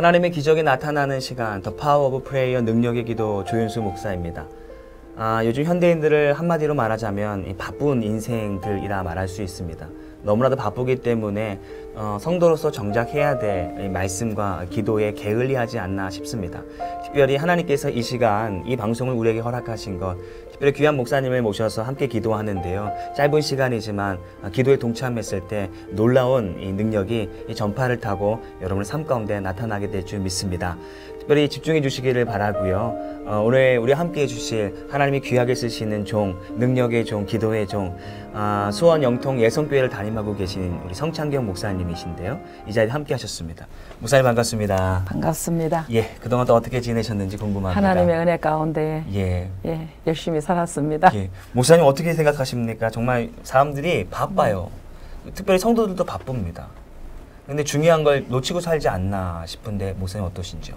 하나님의 기적이 나타나는 시간, 더 파워 오브 프레이어 능력의 기도 조윤수 목사입니다. 요즘 현대인들을 한마디로 말하자면 바쁜 인생들이라 말할 수 있습니다. 너무나도 바쁘기 때문에 성도로서 정작 해야 될 말씀과 기도에 게을리하지 않나 싶습니다. 특별히 하나님께서 이 시간, 이 방송을 우리에게 허락하신 것, 특별히 귀한 목사님을 모셔서 함께 기도하는데요. 짧은 시간이지만 기도에 동참했을 때 놀라운 이 능력이 이 전파를 타고 여러분의 삶 가운데 나타나게 될 줄 믿습니다. 특별히 집중해 주시기를 바라고요. 오늘 우리 함께 해주실 하나님이 귀하게 쓰시는 종, 능력의 종, 기도의 종, 수원 영통 예성교회를 담임하고 계신 우리 성창경 목사님이신데요. 이 자리에 함께 하셨습니다. 목사님 반갑습니다. 반갑습니다. 예, 그동안 또 어떻게 지내셨는지 궁금합니다. 하나님의 은혜 가운데 열심히 살았습니다. 예, 목사님 어떻게 생각하십니까? 정말 사람들이 바빠요. 특별히 성도들도 바쁩니다. 근데 중요한 걸 놓치고 살지 않나 싶은데 목사님 어떠신지요?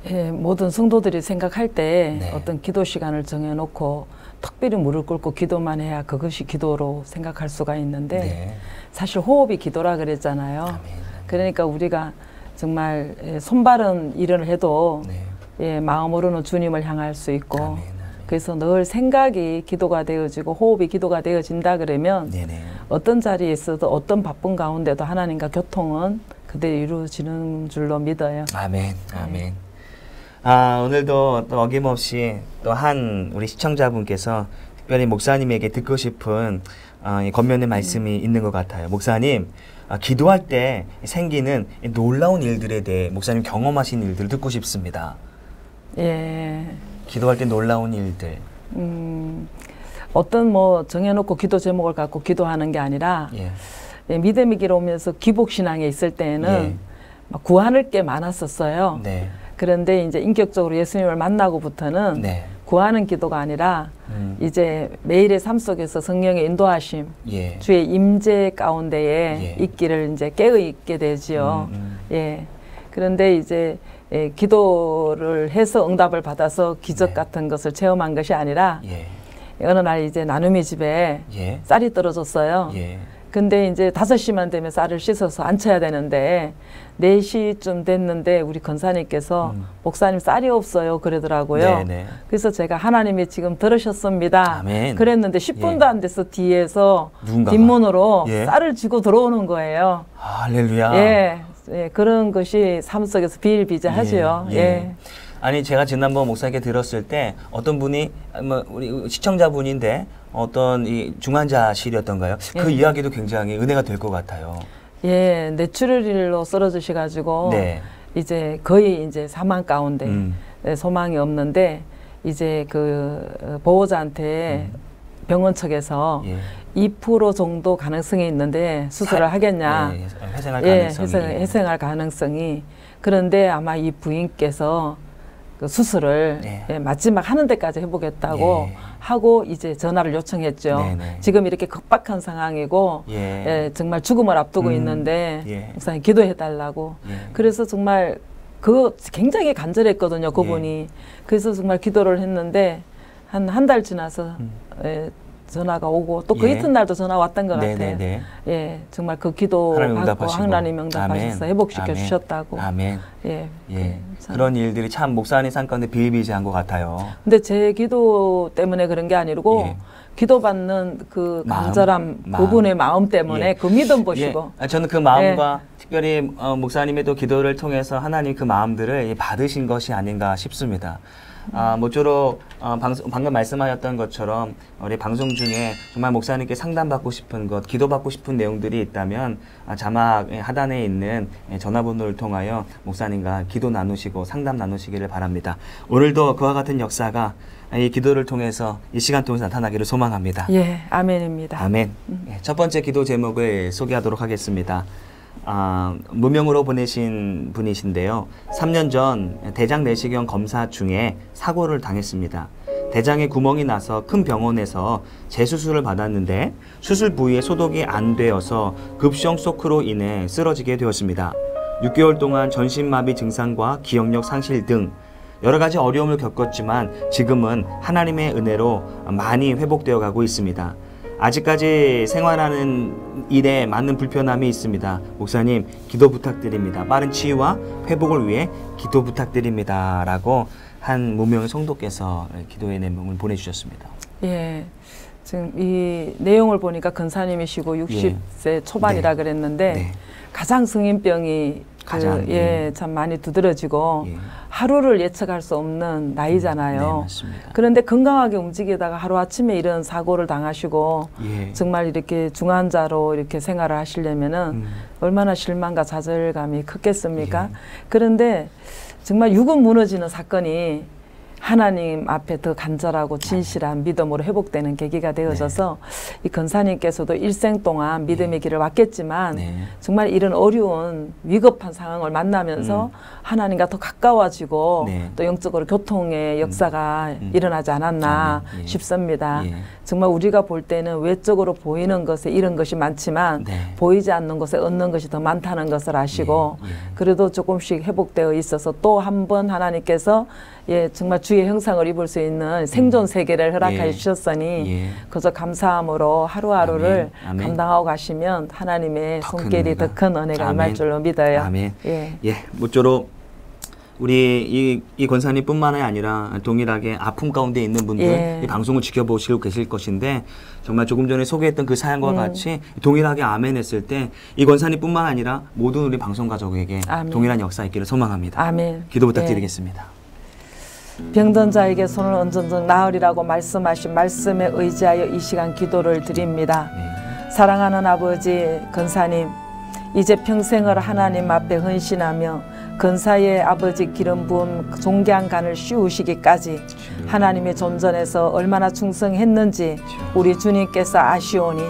예, 모든 성도들이 생각할 때 어떤 기도 시간을 정해놓고 특별히 무릎 꿇고 기도만 해야 그것이 기도로 생각할 수가 있는데 사실 호흡이 기도라 그랬잖아요. 아멘. 그러니까 우리가 정말 손바른 일을 해도 마음으로는 주님을 향할 수 있고 아멘. 그래서 늘 생각이 기도가 되어지고 호흡이 기도가 되어진다 그러면 어떤 자리에 있어도 어떤 바쁜 가운데도 하나님과 교통은 그대로 이루어지는 줄로 믿어요. 아멘. 아멘. 오늘도 또 어김없이 또 한 우리 시청자분께서 특별히 목사님에게 듣고 싶은 권면의 말씀이 있는 것 같아요. 목사님, 기도할 때 생기는 놀라운 일들에 대해 목사님 경험하신 일들을 듣고 싶습니다. 예. 기도할 때 놀라운 일들. 어떤 뭐 정해놓고 기도 제목을 갖고 기도하는 게 아니라 믿음이 길어오면서 기복신앙에 있을 때는 막 구하는 게 많았었어요. 그런데 이제 인격적으로 예수님을 만나고부터는 구하는 기도가 아니라 이제 매일의 삶 속에서 성령의 인도하심, 주의 임재 가운데에 있기를 이제 깨어있게 되지요. 그런데 이제 기도를 해서 응답을 받아서 기적 같은 것을 체험한 것이 아니라 어느 날 이제 나눔이 집에 쌀이 떨어졌어요. 근데 이제 5시만 되면 쌀을 씻어서 안쳐야 되는데 4시쯤 됐는데 우리 권사님께서 목사님 쌀이 없어요 그러더라고요. 그래서 제가 하나님이 지금 들으셨습니다. 아멘. 그랬는데 10분도 안 돼서 뒤에서 누군가가? 뒷문으로 쌀을 쥐고 들어오는 거예요. 할렐루야. 그런 것이 삶 속에서 비일비재하지요. 아니 제가 지난번 목사님께 들었을 때 어떤 분이 뭐 우리 시청자분인데 어떤 이 중환자실이었던가요? 그 이야기도 굉장히 은혜가 될 것 같아요. 뇌출혈로 쓰러지셔가지고 이제 거의 이제 사망 가운데 소망이 없는데 이제 그 보호자한테 병원 측에서 2% 정도 가능성이 있는데 수술을 하겠냐? 회생할 가능성이. 그런데 아마 이 부인께서 그 수술을 마지막 하는 데까지 해보겠다고 하고 이제 전화를 요청했죠. 지금 이렇게 급박한 상황이고 정말 죽음을 앞두고 있는데 목사님 기도해달라고. 그래서 정말 그 굉장히 간절했거든요. 그분이. 그래서 정말 기도를 했는데 한 달 지나서 전화가 오고 또 그 이튿날도 전화 왔던 것 같아요. 정말 그 기도 받고 하나님 응답하셔서 회복시켜 주셨다고. 아멘. 그런 일들이 참 목사님 삶 가운데 비일비재한 것 같아요. 근데 제 기도 때문에 그런 게 아니고 기도받는 그 간절함, 그분의 마음 때문에 그 믿음 보시고. 저는 그 마음과 특별히 목사님의 또 기도를 통해서 하나님 그 마음들을 받으신 것이 아닌가 싶습니다. 모쪼록 방금 말씀하셨던 것처럼 우리 방송 중에 정말 목사님께 상담받고 싶은 것, 기도받고 싶은 내용들이 있다면 자막 하단에 있는 전화번호를 통하여 목사님과 기도 나누시고 상담 나누시기를 바랍니다. 오늘도 그와 같은 역사가 이 기도를 통해서 이 시간 통해서 나타나기를 소망합니다. 아멘입니다. 아멘. 첫 번째 기도 제목을 소개하도록 하겠습니다. 무명으로 보내신 분이신데요. 3년 전 대장 내시경 검사 중에 사고를 당했습니다. 대장에 구멍이 나서 큰 병원에서 재수술을 받았는데 수술 부위에 소독이 안 되어서 급성 쇼크로 인해 쓰러지게 되었습니다. 6개월 동안 전신마비 증상과 기억력 상실 등 여러 가지 어려움을 겪었지만 지금은 하나님의 은혜로 많이 회복되어 가고 있습니다. 아직까지 생활하는 일에 많은 불편함이 있습니다. 목사님, 기도 부탁드립니다. 빠른 치유와 회복을 위해 기도 부탁드립니다. 라고 한 무명의 성도께서 기도의 내용을 보내주셨습니다. 예. 지금 이 내용을 보니까 근사님이시고 60세 초반이라 그랬는데 가장 성인병이 참 많이 두드러지고 하루를 예측할 수 없는 나이잖아요. 그런데 건강하게 움직이다가 하루아침에 이런 사고를 당하시고 정말 이렇게 중환자로 이렇게 생활을 하시려면은 얼마나 실망과 좌절감이 컸겠습니까? 그런데 정말 육은 무너지는 사건이 하나님 앞에 더 간절하고 진실한 믿음으로 회복되는 계기가 되어져서 이 권사님께서도 일생 동안 믿음의 길을 왔겠지만 정말 이런 어려운 위급한 상황을 만나면서 하나님과 더 가까워지고 또 영적으로 교통의 역사가 일어나지 않았나 싶습니다. 정말 우리가 볼 때는 외적으로 보이는 것에 이런 것이 많지만 보이지 않는 것에 얻는 것이 더 많다는 것을 아시고 그래도 조금씩 회복되어 있어서 또 한 번 하나님께서 정말 주의 형상을 입을 수 있는 생존 세계를 허락해 주셨으니 그저 감사함으로 하루하루를 감당하고 가시면 하나님의 손길이 더 큰 은혜가 임할 줄로 믿어요. 아멘. 모쪼록 우리 이 권사님뿐만 아니라 동일하게 아픔 가운데 있는 분들 이 방송을 지켜보시고 계실 것인데 정말 조금 전에 소개했던 그 사연과 같이 동일하게 아멘 했을 때 이 권사님뿐만 아니라 모든 우리 방송 가족에게 동일한 역사 있기를 소망합니다. 아멘. 기도 부탁드리겠습니다. 병든 자에게 손을 얹은 나으리라고 말씀하신 말씀에 의지하여 이 시간 기도를 드립니다. 사랑하는 아버지 권사님, 이제 평생을 하나님 앞에 헌신하며 근사의 아버지 기름 부음 종양간을 씌우시기까지 하나님의 존전에서 얼마나 충성했는지 우리 주님께서 아시오니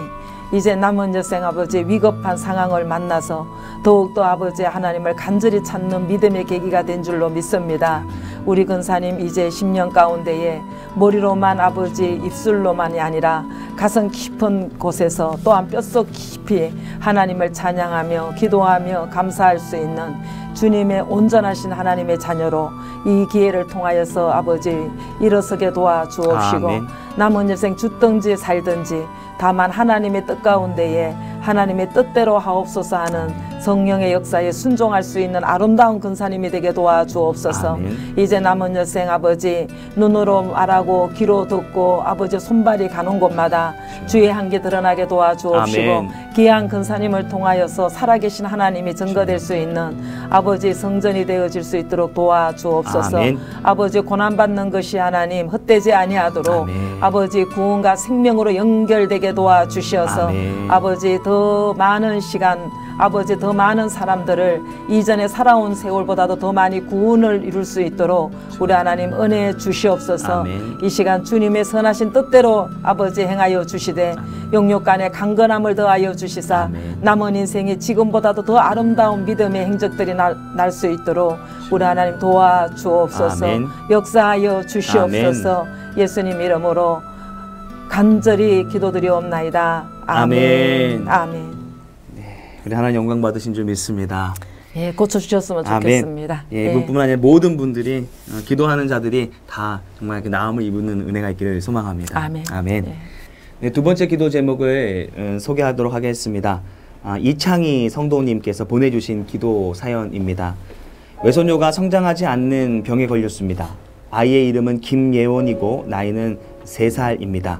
이제 남은 여생 아버지 위급한 상황을 만나서 더욱더 아버지 하나님을 간절히 찾는 믿음의 계기가 된 줄로 믿습니다. 우리 근사님 이제 10년 가운데에 머리로만 아버지 입술로만이 아니라 가슴 깊은 곳에서 또한 뼛속 깊이 하나님을 찬양하며 기도하며 감사할 수 있는 주님의 온전하신 하나님의 자녀로 이 기회를 통하여서 아버지 일어서게 도와주옵시고 남은 여생 죽든지 살든지 다만 하나님의 뜻 가운데에 하나님의 뜻대로 하옵소서 하는 성령의 역사에 순종할 수 있는 아름다운 근사님이 되게 도와주옵소서. 이제 남은 여생 아버지 눈으로 말하고 귀로 듣고 아버지 손발이 가는 곳마다 주의 향기 드러나게 도와주옵시고 귀한 근사님을 통하여서 살아계신 하나님이 증거될 수 있는 아버지 성전이 되어질 수 있도록 도와주옵소서. 아버지 고난받는 것이 하나님 헛되지 아니하도록 아버지 구원과 생명으로 연결되게 도와주시어서 아버지 더 많은 시간 아버지 더 많은 사람들을 이전에 살아온 세월보다도 더 많이 구원을 이룰 수 있도록 우리 하나님 은혜 주시옵소서. 이 시간 주님의 선하신 뜻대로 아버지 행하여 주시되 영육간에 강건함을 더하여 주시사 남은 인생이 지금보다도 더 아름다운 믿음의 행적들이 날 수 있도록 우리 하나님 도와주옵소서. 역사하여 주시옵소서. 예수님 이름으로 간절히 기도드리옵나이다. 아멘. 아멘. 우리 하나님 영광 받으신 줄 믿습니다. 고쳐주셨으면 좋겠습니다. 이분뿐만 아니라 모든 분들이 기도하는 자들이 다 정말 나음을 입는 은혜가 있기를 소망합니다. 아멘. 두 번째 기도 제목을 소개하도록 하겠습니다. 이창희 성도님께서 보내주신 기도 사연입니다. 외손녀가 성장하지 않는 병에 걸렸습니다. 아이의 이름은 김예원이고 나이는 3살입니다.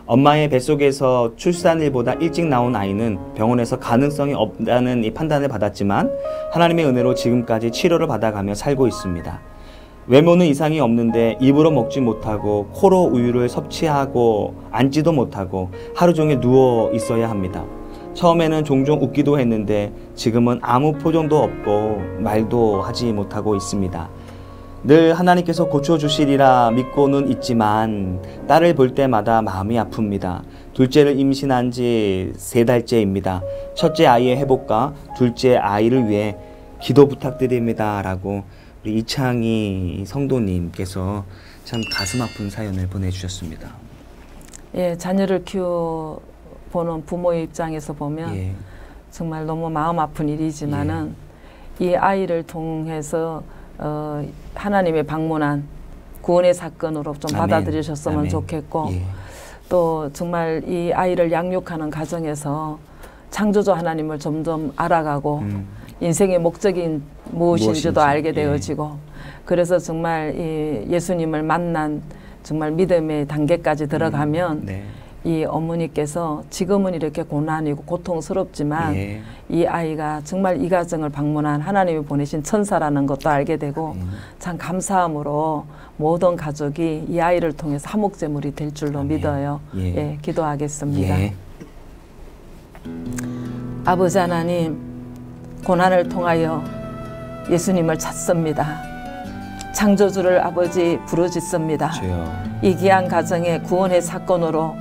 엄마의 뱃속에서 출산일보다 일찍 나온 아이는 병원에서 가능성이 없다는 이 판단을 받았지만 하나님의 은혜로 지금까지 치료를 받아가며 살고 있습니다. 외모는 이상이 없는데 입으로 먹지 못하고 코로 우유를 섭취하고 앉지도 못하고 하루 종일 누워 있어야 합니다. 처음에는 종종 웃기도 했는데 지금은 아무 표정도 없고 말도 하지 못하고 있습니다. 늘 하나님께서 고쳐주시리라 믿고는 있지만 딸을 볼 때마다 마음이 아픕니다. 둘째를 임신한 지 3달째입니다. 첫째 아이의 회복과 둘째 아이를 위해 기도 부탁드립니다. 라고 우리 이창희 성도님께서 참 가슴 아픈 사연을 보내주셨습니다. 자녀를 키워보는 부모의 입장에서 보면 정말 너무 마음 아픈 일이지만은 이 아이를 통해서 하나님의 방문한 구원의 사건으로 좀 받아들이셨으면 좋겠고 또 정말 이 아이를 양육하는 과정에서 창조주 하나님을 점점 알아가고 인생의 목적이 무엇인지도 알게 되어지고 그래서 정말 이 예수님을 만난 정말 믿음의 단계까지 들어가면 이 어머니께서 지금은 이렇게 고난이고 고통스럽지만 이 아이가 정말 이 가정을 방문한 하나님이 보내신 천사라는 것도 알게 되고 참 감사함으로 모든 가족이 이 아이를 통해서 화목제물이 될 줄로 믿어요. 예, 기도하겠습니다. 아버지 하나님, 고난을 통하여 예수님을 찾습니다. 창조주를 아버지 부르짖습니다. 이 귀한 가정의 구원의 사건으로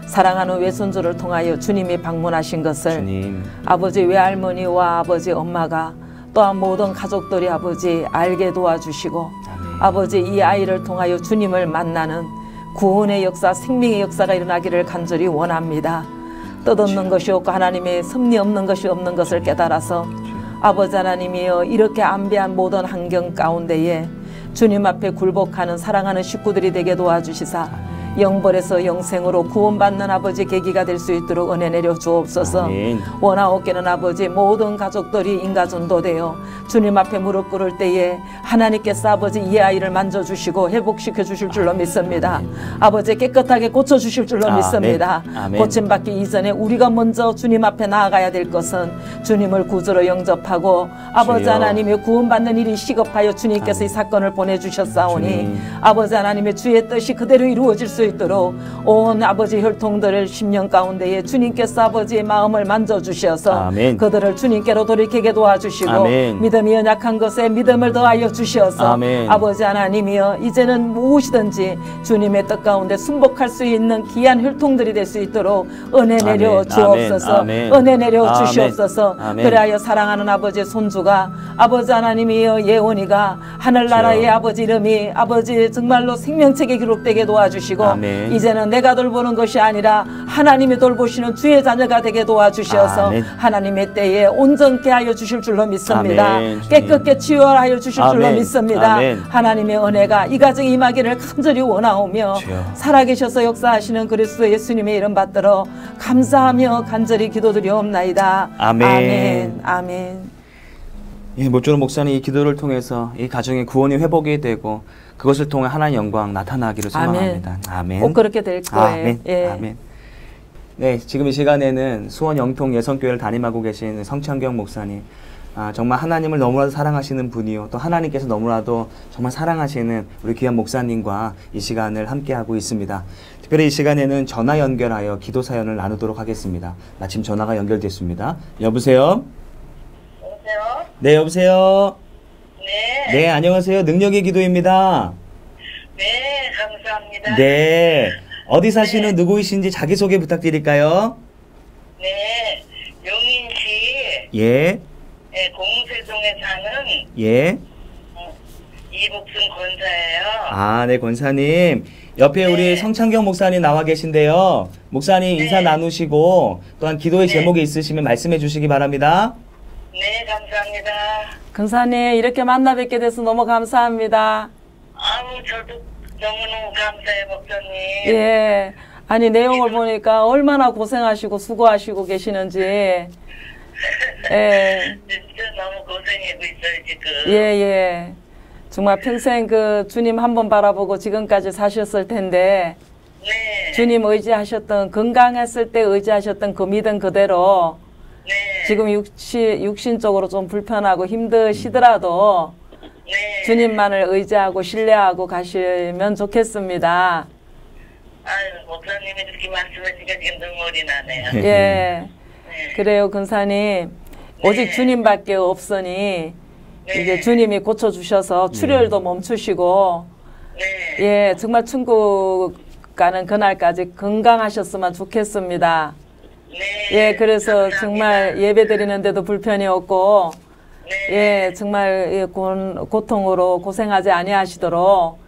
사랑하는 외손주를 통하여 주님이 방문하신 것을 아버지 외할머니와 아버지 엄마가 또한 모든 가족들이 아버지 알게 도와주시고 아버지 이 아이를 통하여 주님을 만나는 구원의 역사, 생명의 역사가 일어나기를 간절히 원합니다. 뜻없는 것이 없고 하나님의 섭리 없는 것이 없는 것을 깨달아서 아버지 하나님이여 이렇게 안배한 모든 환경 가운데에 주님 앞에 굴복하는 사랑하는 식구들이 되게 도와주시사 영벌에서 영생으로 구원받는 아버지 계기가 될 수 있도록 은혜 내려 주옵소서. 원하옵기는 아버지 모든 가족들이 인가전도 되어 주님 앞에 무릎 꿇을 때에 하나님께서 아버지 이 아이를 만져주시고 회복시켜 주실 줄로 믿습니다. 아버지 깨끗하게 고쳐주실 줄로 믿습니다. 고침받기 이전에 우리가 먼저 주님 앞에 나아가야 될 것은 주님을 구주로 영접하고 아버지 하나님의 구원받는 일이 시급하여 주님께서 이 사건을 보내주셨사오니 아버지 하나님의 주의 뜻이 그대로 이루어질 수 있도록 온 아버지 혈통들을 10년 가운데에 주님께서 아버지의 마음을 만져주셔서 그들을 주님께로 돌이키게 도와주시고 믿음이 연약한 것에 믿음을 더하여 주셔서 아버지 하나님이여 이제는 무엇이든지 주님의 뜻 가운데 순복할 수 있는 귀한 혈통들이 될 수 있도록 은혜 내려 주옵소서. 은혜 내려 주시옵소서. 그래야 사랑하는 아버지 손주가 아버지 하나님이여 예원이가 하늘나라의 아버지 이름이 아버지 정말로 생명책에 기록되게 도와주시고 이제는 내가 돌보는 것이 아니라 하나님이 돌보시는 주의 자녀가 되게 도와주셔서 하나님의 때에 온전케 하여 주실 줄로 믿습니다. 깨끗게 치유하여 주실 줄로 믿습니다. 하나님의 은혜가 이 가정에 임하기를 간절히 원하오며 살아계셔서 역사하시는 그리스도 예수님의 이름 받들어 감사하며 간절히 기도드리옵나이다. 아멘. 아멘. 예, 모쪼록 목사님 이 기도를 통해서 이 가정의 구원이 회복이 되고 그것을 통해 하나님의 영광 나타나기를 소망합니다. 아멘. 꼭 그렇게 될 거예요. 아멘. 예. 아멘. 네, 지금 이 시간에는 수원 영통 예성교회를 담임하고 계신 성창경 목사님, 정말 하나님을 너무나도 사랑하시는 분이요, 또 하나님께서 너무나도 정말 사랑하시는 우리 귀한 목사님과 이 시간을 함께하고 있습니다. 특별히 이 시간에는 전화 연결하여 기도 사연을 나누도록 하겠습니다. 마침 전화가 연결됐습니다. 여보세요? 여보세요? 네, 여보세요? 네. 네, 안녕하세요. 능력의 기도입니다. 네, 감사합니다. 네. 어디 사시는 누구이신지 자기소개 부탁드릴까요? 네, 용인시 예. 네, 공세동에 사는 예. 이복순 권사예요. 아, 네, 권사님. 옆에 우리 성창경 목사님 나와 계신데요. 목사님 인사 나누시고 또한 기도의 제목이 있으시면 말씀해 주시기 바랍니다. 네, 감사합니다. 권사님 이렇게 만나 뵙게 돼서 너무 감사합니다. 아우, 저도 너무너무 감사해요, 목사님. 예. 아니 내용을 보니까 얼마나 고생하시고 수고하시고 계시는지. 예. 진짜 너무 고생하고 있어요, 지금. 예, 예. 정말 평생 그 주님 한 번 바라보고 지금까지 사셨을 텐데 네. 주님 의지하셨던, 건강했을 때 의지하셨던 그 믿음 그대로 네. 지금 육신적으로 좀 불편하고 힘드시더라도 네. 주님만을 의지하고 신뢰하고 가시면 좋겠습니다. 아유, 목사님이 이렇게 말씀하시니까 지금 눈물이 나네요. 예. 네. 그래요, 근사님. 오직 주님밖에 없으니 이제 주님이 고쳐주셔서 출혈도 멈추시고 네. 예, 정말 천국 가는 그날까지 건강하셨으면 좋겠습니다. 네. 예, 그래서 감사합니다. 정말 예배 드리는데도 불편이 없고 네. 예, 정말 고통으로 고생하지 아니하시도록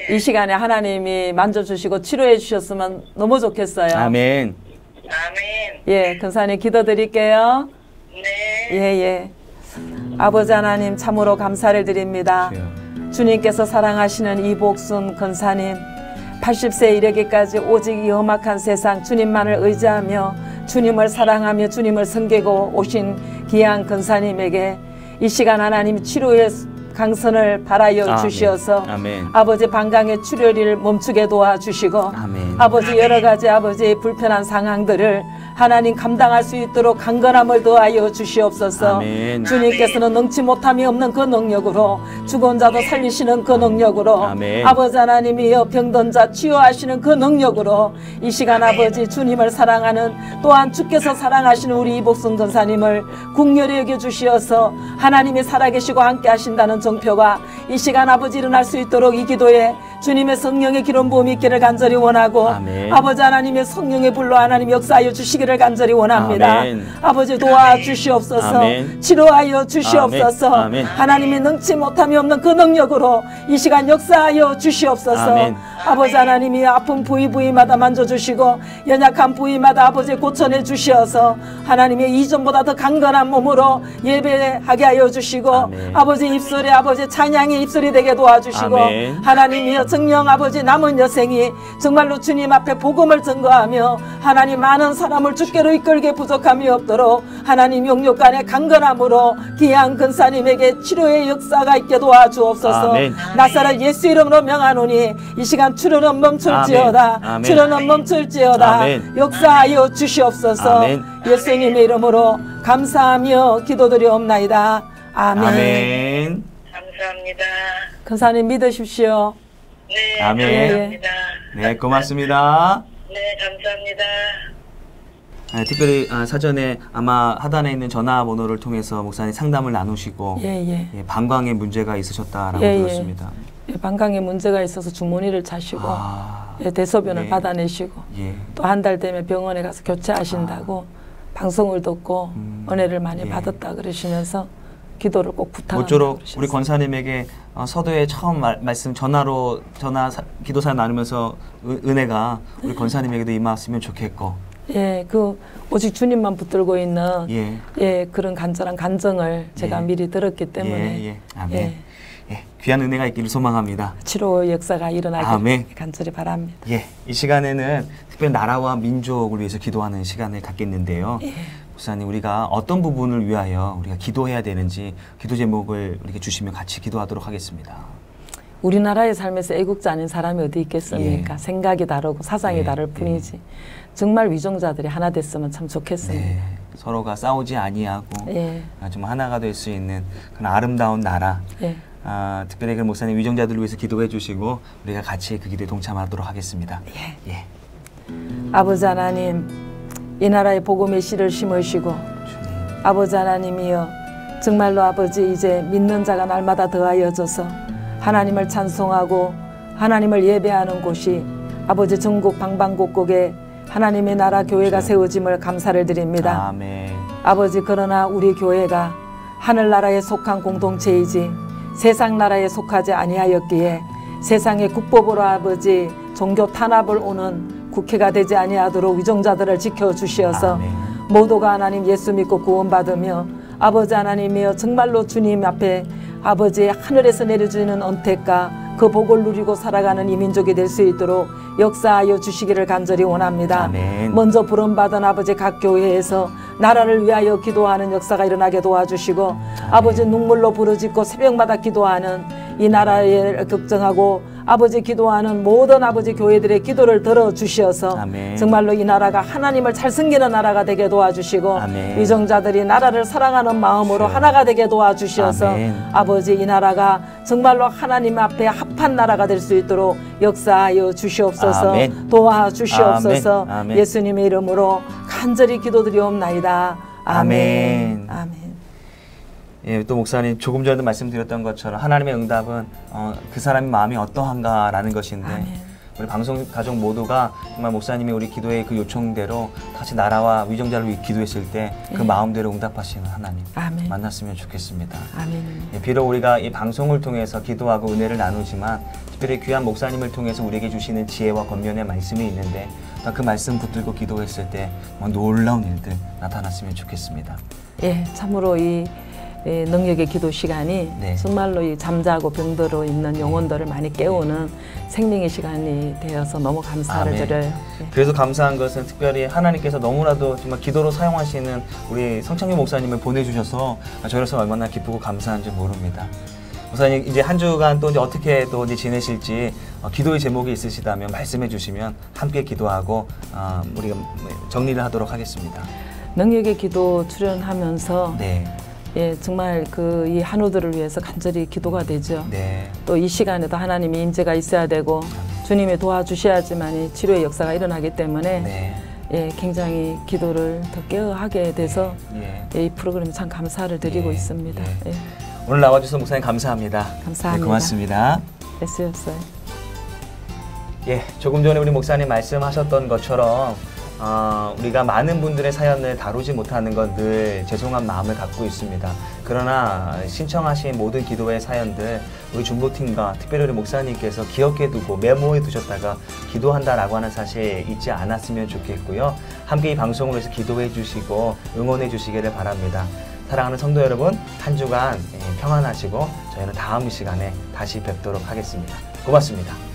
네. 이 시간에 하나님이 만져주시고 치료해 주셨으면 너무 좋겠어요. 아멘. 아멘. 예, 근사님 기도드릴게요. 네. 예, 예. 아버지 하나님 참으로 감사를 드립니다. 주님께서 사랑하시는 이복순 근사님, 80세 이르기까지 오직 이 험악한 세상 주님만을 의지하며 주님을 사랑하며 주님을 섬기고 오신 귀한 근사님에게 이 시간 하나님 치료의 강선을 바라여 주시어서 아버지 방광의 출혈을 멈추게 도와주시고 아버지 여러 가지 아버지 불편한 상황들을 하나님 감당할 수 있도록 강건함을 더하여 주시옵소서. 주님께서는 능치 못함이 없는 그 능력으로 죽은 자도 살리시는 그 능력으로 아버지 하나님이여 병든 자 치유하시는 그 능력으로 이 시간 아버지 주님을 사랑하는 또한 주께서 사랑하시는 우리 이복순 권사님을 국렬히 여겨주시어서 하나님이 살아계시고 함께 하신다는 정표가 이 시간 아버지 일어날 수 있도록 이 기도에 주님의 성령의 기름 부음이 있기를 간절히 원하고 아버지 하나님의 성령의 불로 하나님 역사하여 주시기를 간절히 원합니다. 아버지 도와주시옵소서. 치료하여 주시옵소서. 하나님이 능치 못함이 없는 그 능력으로 이 시간 역사하여 주시옵소서. 아버지 하나님이 아픈 부위마다 만져주시고 연약한 부위마다 아버지 고쳐내 주시어서 하나님의 이전보다 더 강건한 몸으로 예배하게 하여 주시고 아버지 입술에 아버지 찬양의 입술이 되게 도와주시고 하나님이여 정령 아버지 남은 여생이 정말로 주님 앞에 복음을 증거하며 하나님 많은 사람을 주께로 이끌게 부족함이 없도록 하나님 영육간의 강건함으로 귀한 근사님에게 치료의 역사가 있게 도와주옵소서. 나사렛 예수 이름으로 명하노니 이 시간 출혈은 멈출지어다. 출혈은 멈출지어다. 역사하여 주시옵소서. 예수님의 이름으로 감사하며 기도드리옵나이다. 아멘. 감사합니다. 근사님 믿으십시오. 네, 아멘. 감사합니다. 네, 고맙습니다. 네, 감사합니다. 특별히 사전에 아마 하단에 있는 전화번호를 통해서 목사님 상담을 나누시고 방광에 문제가 있으셨다라고 들었습니다. 방광에 문제가 있어서 주머니를 차시고 대소변을 받아내시고 또 한 달 되면 병원에 가서 교체하신다고 방송을 듣고 은혜를 많이 받았다 그러시면서 기도를 꼭 부탁합니다. 모쪼록 우리 권사님에게 서두에 처음 말씀 전화 기도사 나누면서 은혜가 우리 권사님에게도 임하였으면 좋겠고 오직 주님만 붙들고 있는 그런 간절한 간정을 제가 미리 들었기 때문에 아멘. 귀한 은혜가 있기를 소망합니다. 치료 역사가 일어나길 간절히 바랍니다. 이 시간에는 특별히 나라와 민족을 위해서 기도하는 시간을 갖겠는데요. 목사님, 우리가 어떤 부분을 위하여 우리가 기도해야 되는지 기도 제목을 이렇게 주시면 같이 기도하도록 하겠습니다. 우리나라의 삶에서 애국자 아닌 사람이 어디 있겠습니까? 생각이 다르고 사상이 다를 뿐이지. 정말 위정자들이 하나 됐으면 참 좋겠습니다. 서로가 싸우지 아니하고 좀 하나가 될 수 있는 그런 아름다운 나라. 특별히 그 목사님 위정자들을 위해서 기도해 주시고 우리가 같이 그 기도에 동참하도록 하겠습니다. 아버지 하나님, 이 나라에 복음의 씨를 심으시고 아버지 하나님이여 정말로 아버지 이제 믿는 자가 날마다 더하여져서 하나님을 찬송하고 하나님을 예배하는 곳이 아버지 전국 방방곡곡에 하나님의 나라 교회가 세워짐을 감사를 드립니다. 아버지 그러나 우리 교회가 하늘나라에 속한 공동체이지 세상 나라에 속하지 아니하였기에 세상의 국법으로 아버지 종교 탄압을 오는 국회가 되지 아니하도록 위정자들을 지켜주시어서 모두가 하나님 예수 믿고 구원받으며 아버지 하나님이여 정말로 주님 앞에 아버지 하늘에서 내려주는 언택과 그 복을 누리고 살아가는 이 민족이 될 수 있도록 역사하여 주시기를 간절히 원합니다. 먼저 부름받은 아버지 각 교회에서 나라를 위하여 기도하는 역사가 일어나게 도와주시고 아버지 눈물로 부르짖고 새벽마다 기도하는 이 나라에 걱정하고 아버지 기도하는 모든 아버지 교회들의 기도를 들어주시어서 정말로 이 나라가 하나님을 잘 섬기는 나라가 되게 도와주시고 위정자들이 나라를 사랑하는 마음으로 하나가 되게 도와주시어서 아버지 이 나라가 정말로 하나님 앞에 합한 나라가 될 수 있도록 역사하여 주시옵소서. 도와주시옵소서. 예수님의 이름으로 간절히 기도드리옵나이다. 아멘. 또 목사님 조금 전에도 말씀드렸던 것처럼 하나님의 응답은 그 사람의 마음이 어떠한가라는 것인데 우리 방송 가족 모두가 정말 목사님이 우리 기도의 그 요청대로 같이 나라와 위정자를 위해 기도했을 때 그 마음대로 응답하시는 하나님 만났으면 좋겠습니다. 비록 우리가 이 방송을 통해서 기도하고 은혜를 나누지만 특별히 귀한 목사님을 통해서 우리에게 주시는 지혜와 권면의 말씀이 있는데 그 말씀 붙들고 기도했을 때 놀라운 일들 나타났으면 좋겠습니다. 참으로 이 능력의 기도 시간이 네. 정말로 이 잠자고 병들어 있는 영혼들을 많이 깨우는 생명의 시간이 되어서 너무 감사를 아멘. 드려요. 그래서 감사한 것은 특별히 하나님께서 너무나도 정말 기도로 사용하시는 우리 성창규 목사님을 보내주셔서 저희로서 얼마나 기쁘고 감사한지 모릅니다. 목사님 이제 한 주간 또 이제 어떻게 또 이제 지내실지 기도의 제목이 있으시다면 말씀해 주시면 함께 기도하고 우리가 정리를 하도록 하겠습니다. 능력의 기도 출연하면서 네. 예, 정말 그 이 한우들을 위해서 간절히 기도가 되죠. 네. 또 이 시간에도 하나님의 인재가 있어야 되고 주님이 도와주셔야지만 치료의 역사가 일어나기 때문에 네. 예, 굉장히 기도를 더 깨어하게 돼서 예, 이 프로그램 참 감사를 드리고 있습니다. 예. 오늘 나와주셔서 목사님 감사합니다. 감사합니다. 네, 고맙습니다. 애쓰였어요. 예, 조금 전에 우리 목사님 말씀하셨던 것처럼 우리가 많은 분들의 사연을 다루지 못하는 건 늘 죄송한 마음을 갖고 있습니다. 그러나 신청하신 모든 기도의 사연들 우리 중보팀과 특별히 우리 목사님께서 기억해 두고 메모해 두셨다가 기도한다라고 하는 사실 잊지 않았으면 좋겠고요. 함께 이 방송을 위해서 기도해 주시고 응원해 주시기를 바랍니다. 사랑하는 성도 여러분, 한 주간 평안하시고 저희는 다음 시간에 다시 뵙도록 하겠습니다. 고맙습니다.